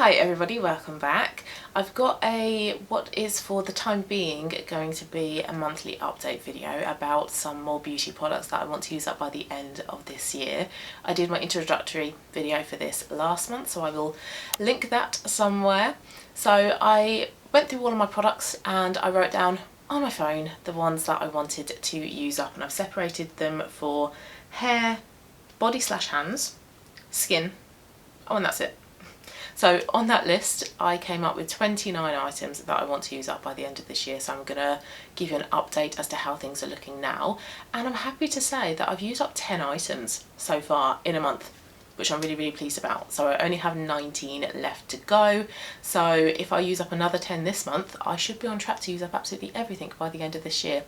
Hi everybody, welcome back. I've got what is for the time being going to be a monthly update video about some more beauty products that I want to use up by the end of this year. I did my introductory video for this last month, so I will link that somewhere. So I went through all of my products and I wrote down on my phone the ones that I wanted to use up, and I've separated them for hair, body/hands, skin, and that's it. So on that list I came up with 29 items that I want to use up by the end of this year, so I'm going to give you an update as to how things are looking now, and I'm happy to say that I've used up 10 items so far in a month, which I'm really pleased about. So I only have 19 left to go, so if I use up another 10 this month I should be on track to use up absolutely everything by the end of this year.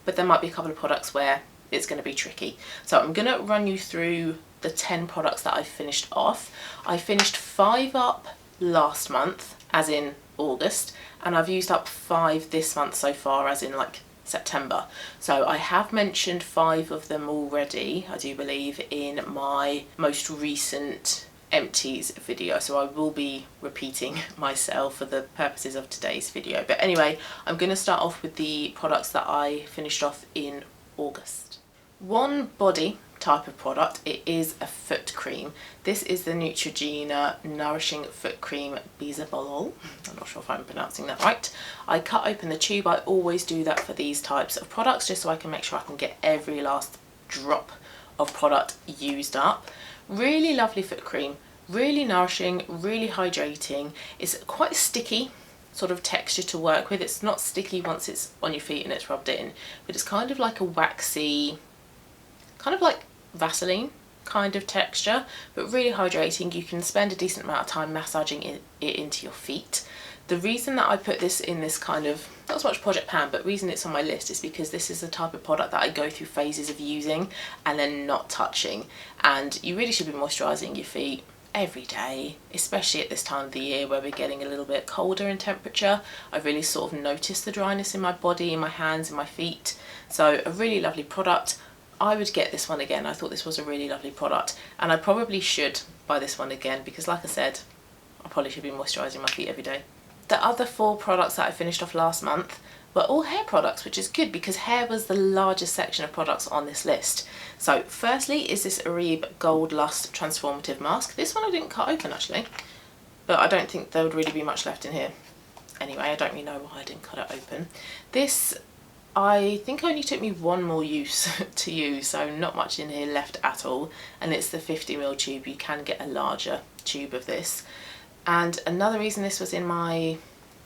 But there might be a couple of products where it's going to be tricky, so I'm going to run you through the 10 products that I've finished off. I finished 5 up last month, as in August, and I've used up 5 this month so far, as in like September. So I have mentioned 5 of them already, I do believe, in my most recent empties video, so I will be repeating myself for the purposes of today's video. But anyway, I'm going to start off with the products that I finished off in August. One body type of product, it is a foot cream. This is the Neutrogena Nourishing Foot Cream Bisabolol. I'm not sure if I'm pronouncing that right. I cut open the tube. I always do that for these types of products, just so I can make sure I can get every last drop of product used up. Really lovely foot cream, really nourishing, really hydrating. It's quite sticky sort of texture to work with. It's not sticky once it's on your feet and it's rubbed in, but it's kind of like a waxy, kind of like Vaseline kind of texture, but really hydrating. You can spend a decent amount of time massaging it into your feet. The reason that I put this in this kind of, not so much project pan, but reason it's on my list is because this is the type of product that I go through phases of using and then not touching, and you really should be moisturising your feet every day, especially at this time of the year where we're getting a little bit colder in temperature. I've really sort of noticed the dryness in my body, in my hands, in my feet. So a really lovely product. I would get this one again. I thought this was a really lovely product, and I probably should buy this one again because, like I said, I probably should be moisturising my feet every day. The other 4 products that I finished off last month were all hair products, which is good because hair was the largest section of products on this list. So firstly is this Aribe Gold Lust Transformative Mask. This one I didn't cut open actually, but I don't think there would really be much left in here. Anyway, I don't really know why I didn't cut it open. This I think only took me 1 more use to use, so not much in here left at all, and it's the 50ml tube. You can get a larger tube of this. And another reason this was in my,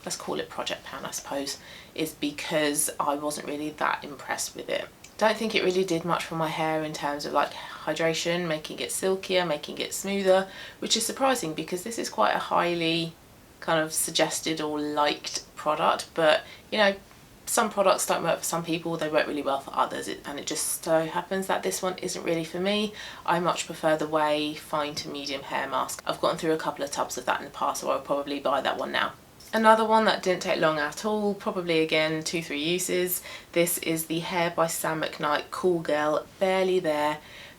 let's call it project pan I suppose, is because I wasn't really that impressed with it. Don't think it really did much for my hair in terms of like hydration, making it silkier, making it smoother, which is surprising because this is quite a highly kind of suggested or liked product, but you know, some products don't work for some people, they work really well for others, and it just so happens that this one isn't really for me. I much prefer the Way fine to medium hair mask. I've gotten through a couple of tubs of that in the past, so I'll probably buy that one now. Another one that didn't take long at all, probably again 2-3 uses. This is the Hair by Sam McKnight Cool Girl Barely There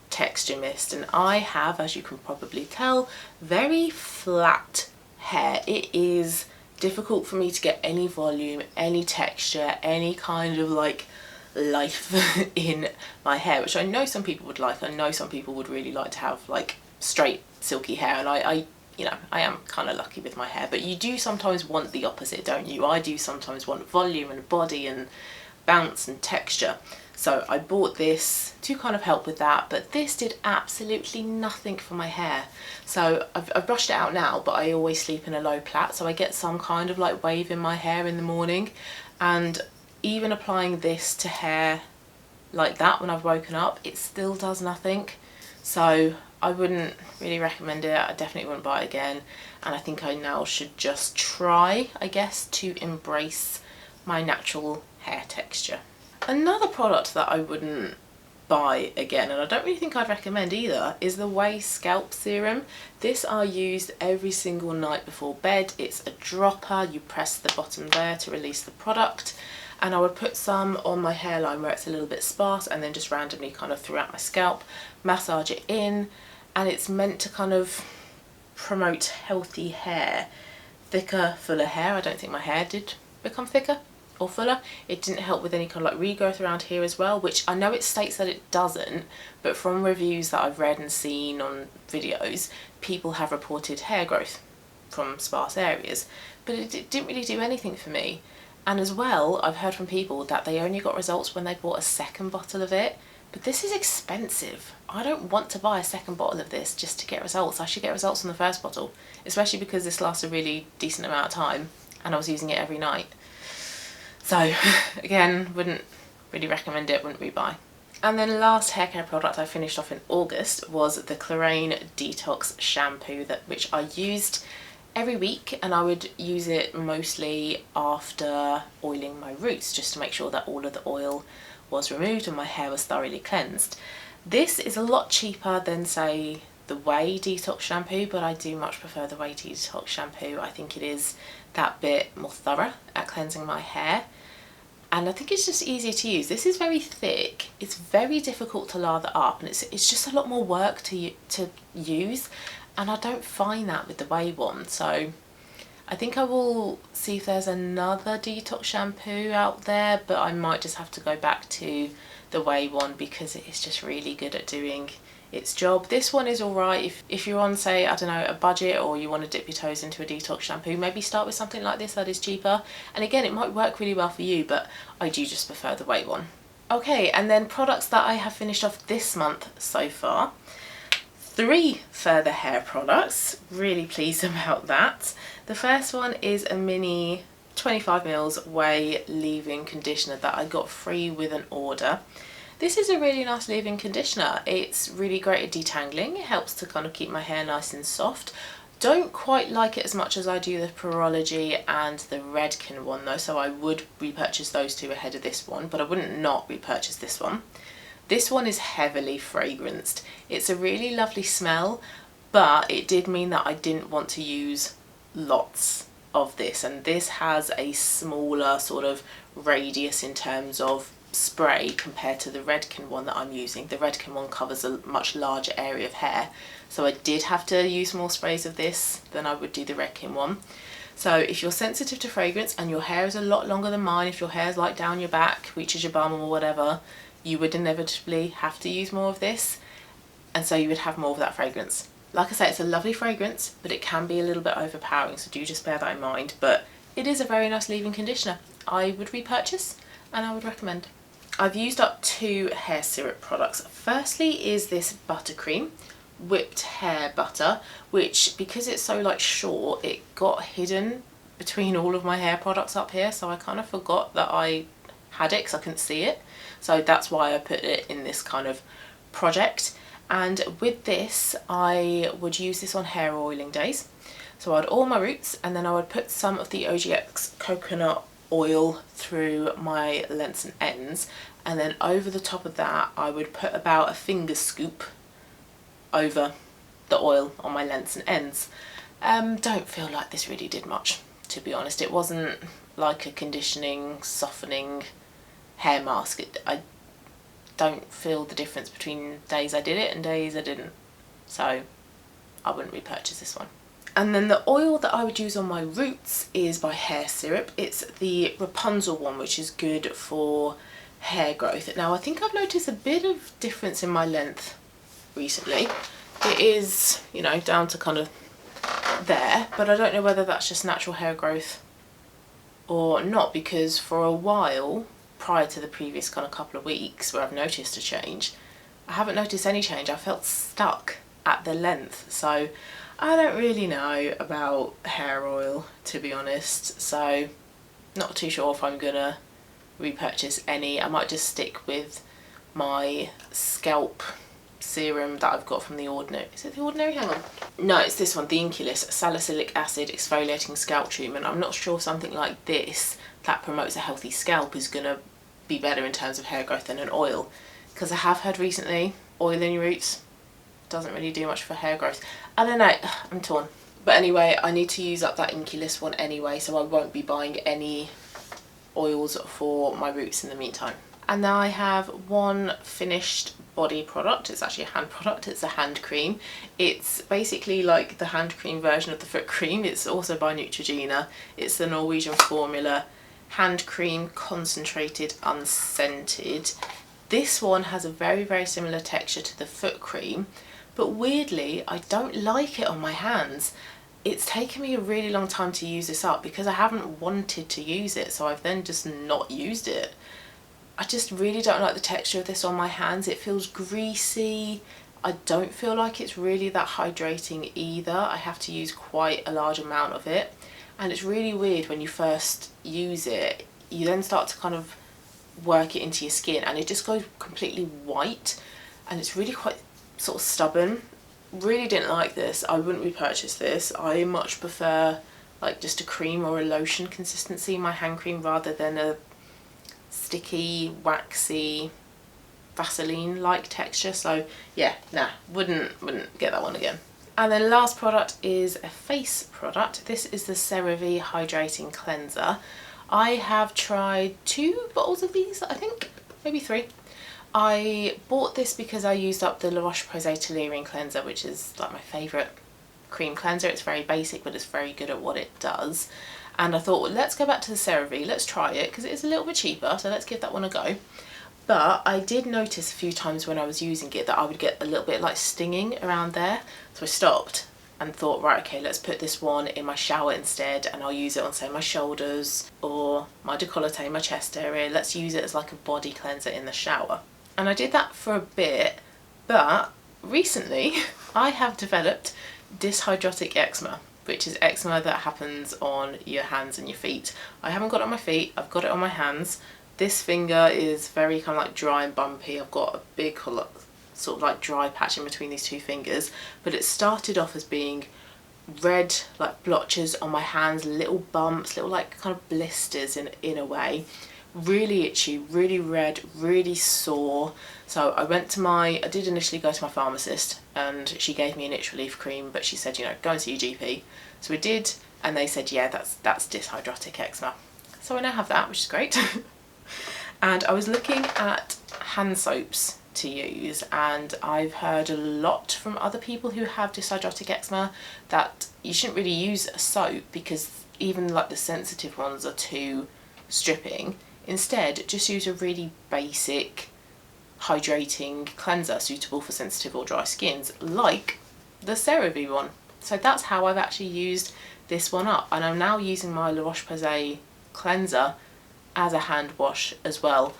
Texture Mist, and I have, as you can probably tell, very flat hair. It is difficult for me to get any volume, any texture, any kind of like life in my hair, which I know some people would like. I know some people would really like to have like straight silky hair, and I you know, I am kind of lucky with my hair, but you do sometimes want the opposite, don't you? I do sometimes want volume and body and bounce and texture. So I bought this to kind of help with that, but this did absolutely nothing for my hair. So I've brushed it out now, but I always sleep in a low plait, so I get some kind of like wave in my hair in the morning, and even applying this to hair like that when I've woken up, it still does nothing. So I wouldn't really recommend it. I definitely wouldn't buy it again, and I think I now should just try, I guess, to embrace my natural hair texture. Another product that I wouldn't buy again, and I don't really think I'd recommend either, is the Way Scalp Serum. This I used every single night before bed. It's a dropper. You press the bottom there to release the product, and I would put some on my hairline where it's a little bit sparse, and then just randomly kind of throughout my scalp, massage it in, and it's meant to kind of promote healthy hair, thicker, fuller hair. I don't think my hair did become thicker or fuller. It didn't help with any kind of like regrowth around here as well, which I know it states that it doesn't, but from reviews that I've read and seen on videos, people have reported hair growth from sparse areas, but it didn't really do anything for me. And as well, I've heard from people that they only got results when they bought a second bottle of it. But this is expensive. I don't want to buy a second bottle of this just to get results. I should get results from the first bottle, especially because this lasts a really decent amount of time and I was using it every night. So again, wouldn't really recommend it, wouldn't rebuy. And then last hair care product I finished off in August was the Chlorine Detox Shampoo, which I used every week, and I would use it mostly after oiling my roots just to make sure that all of the oil was removed and my hair was thoroughly cleansed. This is a lot cheaper than, say, the Way Detox Shampoo, but I do much prefer the Way Detox Shampoo. I think it is that bit more thorough at cleansing my hair, and I think it's just easier to use. This is very thick, it's very difficult to lather up, and it's just a lot more work to use, and I don't find that with the Way one. So I think I will see if there's another detox shampoo out there, but I might just have to go back to the Way one because it is just really good at doing its job. This one is alright if you're on, say, I don't know, a budget, or you want to dip your toes into a detox shampoo. Maybe start with something like this that is cheaper, and again, it might work really well for you, but I do just prefer the Way one. Okay, and then products that I have finished off this month so far. 3 further hair products, really pleased about that. The first one is a mini 25ml Way leave-in conditioner that I got free with an order. This is a really nice leave-in conditioner. It's really great at detangling. It helps to kind of keep my hair nice and soft. Don't quite like it as much as I do the Perology and the Redken one though, so I would repurchase those 2 ahead of this one, but I wouldn't not repurchase this one. This one is heavily fragranced. It's a really lovely smell, but it did mean that I didn't want to use lots of this, and this has a smaller sort of radius in terms of spray compared to the Redken one that I'm using. The Redken one covers a much larger area of hair, so I did have to use more sprays of this than I would do the Redken one. So if you're sensitive to fragrance and your hair is a lot longer than mine, if your hair is like down your back, reaches your bum or whatever, you would inevitably have to use more of this, and so you would have more of that fragrance. Like I say, it's a lovely fragrance, but it can be a little bit overpowering, so do just bear that in mind. But it is a very nice leave-in conditioner. I would repurchase and I would recommend. I've used up 2 hair syrup products. Firstly is this buttercream, whipped hair butter, which, because it's so like short, it got hidden between all of my hair products up here, so I kind of forgot that I had it because I couldn't see it. So that's why I put it in this kind of project. And with this, I would use this on hair oiling days. So I'd oil my roots, and then I would put some of the OGX coconut oil through my lengths and ends, and then over the top of that I would put about a finger scoop over the oil on my lengths and ends. Don't feel like this really did much, to be honest. It wasn't like a conditioning, softening hair mask. I don't feel the difference between days I did it and days I didn't, so I wouldn't repurchase this one. And then the oil that I would use on my roots is by Hair Syrup. It's the Rapunzel one, which is good for hair growth. Now I think I've noticed a bit of difference in my length recently. It is, you know, down to kind of there, but I don't know whether that's just natural hair growth or not, because for a while prior to the previous kind of couple of weeks where I've noticed a change, I haven't noticed any change. I felt stuck at the length, so I don't really know about hair oil, to be honest, so not too sure if I'm gonna repurchase any. I might just stick with my scalp serum that I've got from The Ordinary. Is it The Ordinary? Hang on. No, it's this one, the Inculus Salicylic Acid Exfoliating Scalp Treatment. I'm not sure something like this that promotes a healthy scalp is gonna be better in terms of hair growth than an oil, because I have heard recently oiling your roots doesn't really do much for hair growth. I don't know, I'm torn. But anyway, I need to use up that Inculus one anyway, so I won't be buying any oils for my roots in the meantime. And now I have one finished body product. It's actually a hand product. It's a hand cream. It's basically like the hand cream version of the foot cream. It's also by Neutrogena. It's the Norwegian formula hand cream, concentrated, unscented. This one has a very similar texture to the foot cream, but weirdly I don't like it on my hands. It's taken me a really long time to use this up because I haven't wanted to use it, so I've then just not used it. I just really don't like the texture of this on my hands. It feels greasy. I don't feel like it's really that hydrating either. I have to use quite a large amount of it, and it's really weird when you first use it. You then start to kind of work it into your skin and it just goes completely white, and it's really quite sort of stubborn. Really didn't like this. I wouldn't repurchase this. I much prefer like just a cream or a lotion consistency in my hand cream rather than a sticky, waxy, Vaseline-like texture. So yeah, nah, wouldn't get that one again. And then last product is a face product. This is the Serum Hydrating Cleanser. I have tried 2 bottles of these, I think, maybe 3. I bought this because I used up the La Roche-Posay Toleriane cleanser, which is like my favourite cream cleanser. It's very basic, but it's very good at what it does. And I thought, well, let's go back to the CeraVe, let's try it, because it's a little bit cheaper, so let's give that one a go. But I did notice a few times when I was using it that I would get a little bit like stinging around there. So I stopped and thought, right, okay, let's put this one in my shower instead, and I'll use it on, say, my shoulders or my décolleté, my chest area. Let's use it as like a body cleanser in the shower. And I did that for a bit, but recently I have developed dyshydrotic eczema, which is eczema that happens on your hands and your feet. I haven't got it on my feet, I've got it on my hands. This finger is very kind of like dry and bumpy. I've got a big sort of like dry patch in between these 2 fingers, but it started off as being red like blotches on my hands, little bumps, little like kind of blisters in a way. Really itchy, really red, really sore. So I did initially go to my pharmacist and she gave me an itch relief cream, but she said, you know, go and see your GP. So we did, and they said, yeah, that's dyshydrotic eczema. So I now have that, which is great. And I was looking at hand soaps to use, and I've heard a lot from other people who have dyshydrotic eczema that you shouldn't really use a soap because even like the sensitive ones are too stripping. Instead, just use a really basic hydrating cleanser suitable for sensitive or dry skins, like the CeraVe one. So that's how I've actually used this one up, and I'm now using my La Roche-Posay cleanser as a hand wash as well.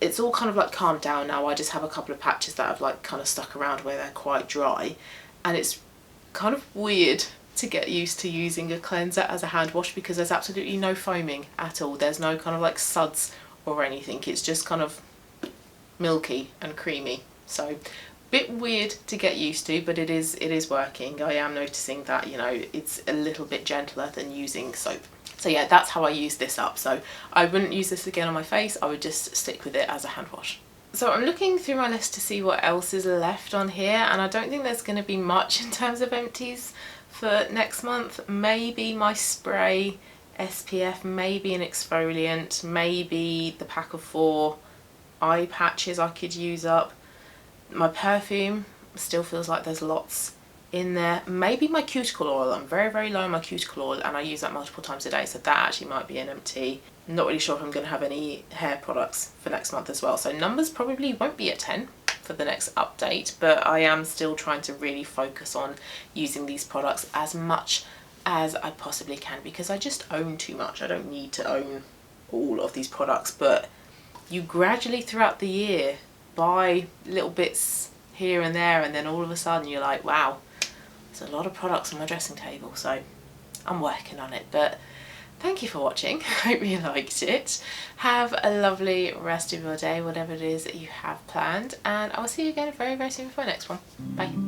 It's all kind of like calmed down now. I just have a couple of patches that have like kind of stuck around where they're quite dry, and it's kind of weird to get used to using a cleanser as a hand wash because there's absolutely no foaming at all. There's no kind of like suds or anything. It's just kind of milky and creamy. So a bit weird to get used to, but it is working. I am noticing that, you know, it's a little bit gentler than using soap. So yeah, that's how I use this up. So I wouldn't use this again on my face. I would just stick with it as a hand wash. So I'm looking through my list to see what else is left on here, and I don't think there's going to be much in terms of empties for next month. Maybe my spray, SPF, maybe an exfoliant, maybe the pack of 4 eye patches I could use up. My perfume still feels like there's lots in there. Maybe my cuticle oil. I'm very low on my cuticle oil and I use that multiple times a day, so that actually might be an empty. I'm not really sure if I'm going to have any hair products for next month as well, so numbers probably won't be at 10 for the next update, but I am still trying to really focus on using these products as much as I possibly can because I just own too much. I don't need to own all of these products, but you gradually throughout the year buy little bits here and there, and then all of a sudden you're like, wow, there's a lot of products on my dressing table. So I'm working on it, but thank you for watching. I hope you liked it. Have a lovely rest of your day, whatever it is that you have planned, and I'll see you again very soon for my next one. Bye.